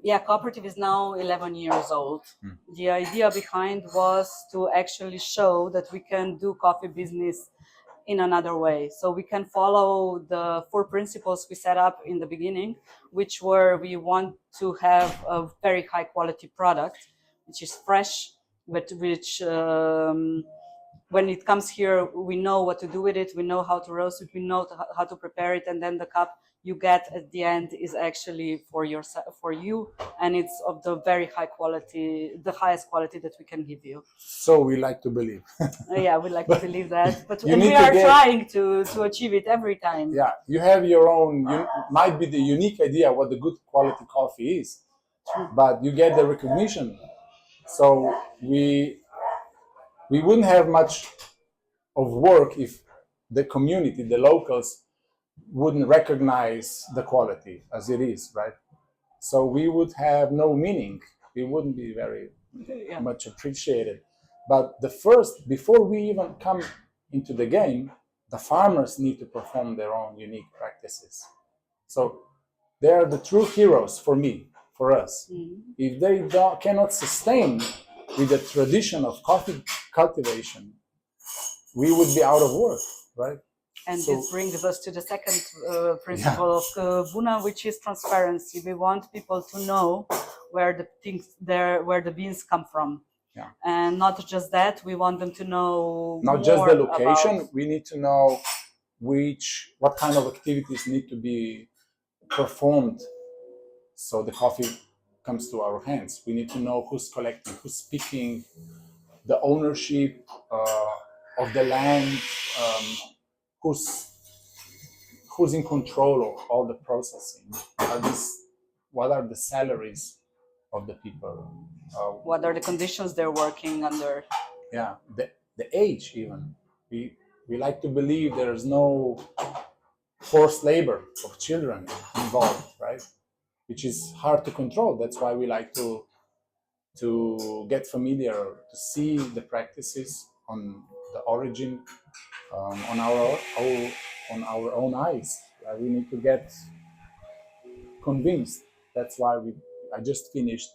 Yeah, cooperative is now 11 years old. The idea behind was to actually show that we can do coffee business in another way. So we can follow the 4 principles we set up in the beginning, which were we want to have a very high quality product, which is fresh, but which when it comes here, we know what to do with it, we know how to roast it, we know how to prepare it, and then the cup you get at the end is actually for yourself, for you, and it's of the very high quality, the highest quality that we can give you. So we like to believe. Yeah, we like to believe that, but and we are trying to achieve it every time. Yeah, you have your own, you might be the unique idea what the good quality coffee is, but you get the recognition. So we wouldn't have much of work if the community, the locals, wouldn't recognize the quality as it is, right? So we would have no meaning. We wouldn't be very much appreciated. But before we even come into the game, the farmers need to perform their own unique practices. So they are the true heroes for me, for us. If they cannot sustain with the tradition of coffee cultivation, we would be out of work, right? And this brings us to the second principle of BUNA, which is transparency. We want people to know where the beans come from. Yeah. And not just that, we want them to know not just the location. We need to know what kind of activities need to be performed so the coffee comes to our hands. We need to know who's collecting, who's picking, the ownership of the land, who's in control of all the processing. What are the salaries of the people? What are the conditions they're working under? Yeah, the age even. We like to believe there's no forced labor of children involved, right? Which is hard to control. That's why we like to get familiar, to see the practices on the origin, on our own eyes. We need to get convinced. That's why I just finished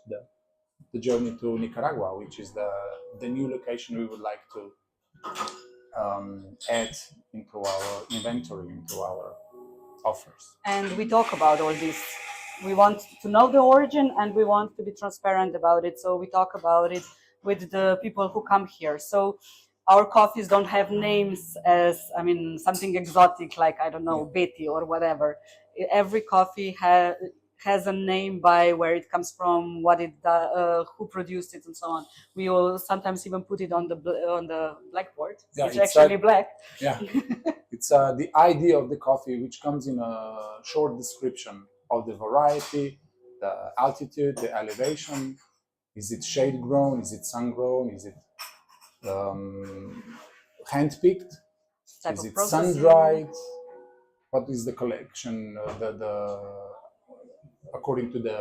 the journey to Nicaragua, which is the new location we would like to add into our inventory, into our offers. And we talk about all this. We want to know the origin and we want to be transparent about it. So we talk about it with the people who come here. So our coffees don't have names as, something exotic like, I don't know, Betty or whatever. Every coffee has a name by where it comes from, what it who produced it, and so on. We will sometimes even put it on the blackboard. It's actually black. Yeah, it's the idea of the coffee, which comes in a short description of the variety, the altitude, the elevation. Is it shade grown? Is it sun grown? Is it hand picked? Is it sun dried? What is the collection? According to the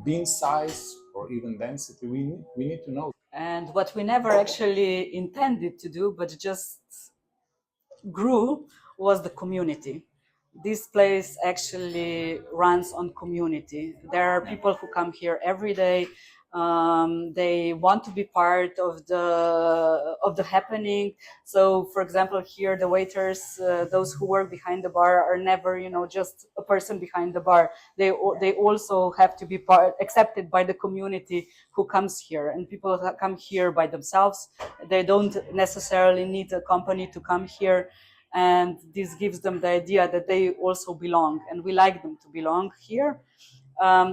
bean size or even density, we need to know. And what we never actually intended to do, but just grew, was the community. This place actually runs on community. There are people who come here every day. They want to be part of the happening. So, for example, here the waiters, those who work behind the bar, are never, just a person behind the bar. They also have to be accepted by the community who comes here, and people come here by themselves. They don't necessarily need a company to come here. And this gives them the idea that they also belong, and we like them to belong here.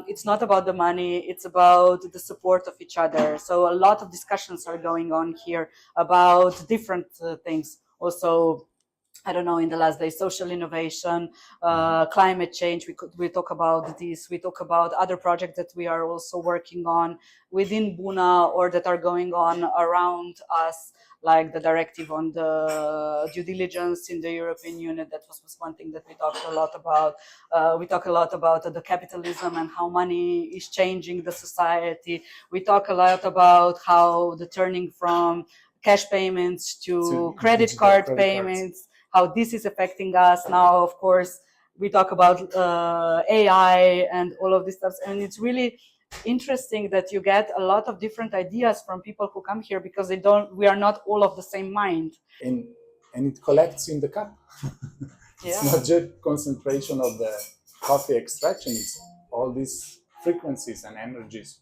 It's not about the money, it's about the support of each other. So a lot of discussions are going on here about different things. Also, I don't know, in the last days, social innovation, climate change, we talk about this. We talk about other projects that we are also working on within BUNA or that are going on around us, like the directive on the due diligence in the European Union. That was one thing that we talked a lot about. We talk a lot about the capitalism and how money is changing the society. We talk a lot about how the turning from cash payments to credit card payments, how this is affecting us. Now, of course, we talk about AI and all of these stuff, and it's really interesting that you get a lot of different ideas from people who come here because we are not all of the same mind. And it collects in the cup. It's not just concentration of the coffee extraction, it's all these frequencies and energies.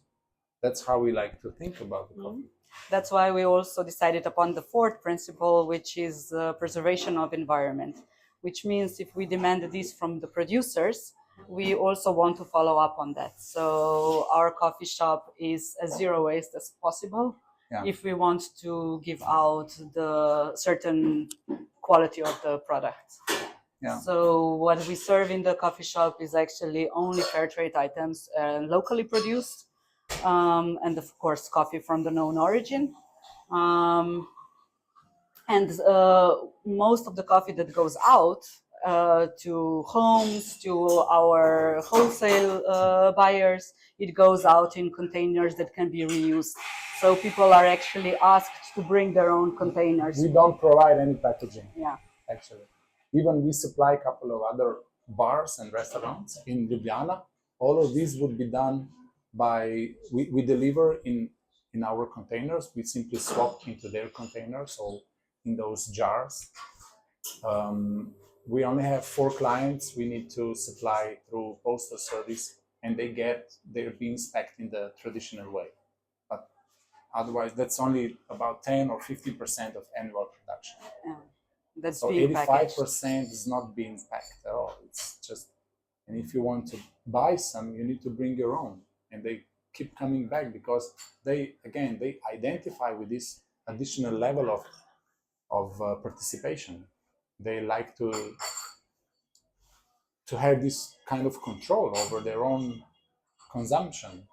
That's how we like to think about the coffee. That's why we also decided upon the fourth principle, which is preservation of environment, which means if we demand this from the producers, we also want to follow up on that. So our coffee shop is as zero waste as possible. Yeah. If we want to give out the certain quality of the product. Yeah. So what we serve in the coffee shop is actually only fair trade items, locally produced, and of course coffee from the known origin. And most of the coffee that goes out to homes, to our wholesale buyers, it goes out in containers that can be reused. So people are actually asked to bring their own containers. We don't provide any packaging. Yeah. Actually. Even we supply a couple of other bars and restaurants in Ljubljana. All of these would be done by, we deliver in our containers. We simply swap into their containers or in those jars. We only have 4 clients we need to supply through postal service, and they're being specced in the traditional way. But otherwise, that's only about 10 or 15% of annual production. Yeah. That's so 85% is not being packed at all. It's just, and if you want to buy some, you need to bring your own. And they keep coming back because they identify with this additional level of participation. They like to have this kind of control over their own consumption.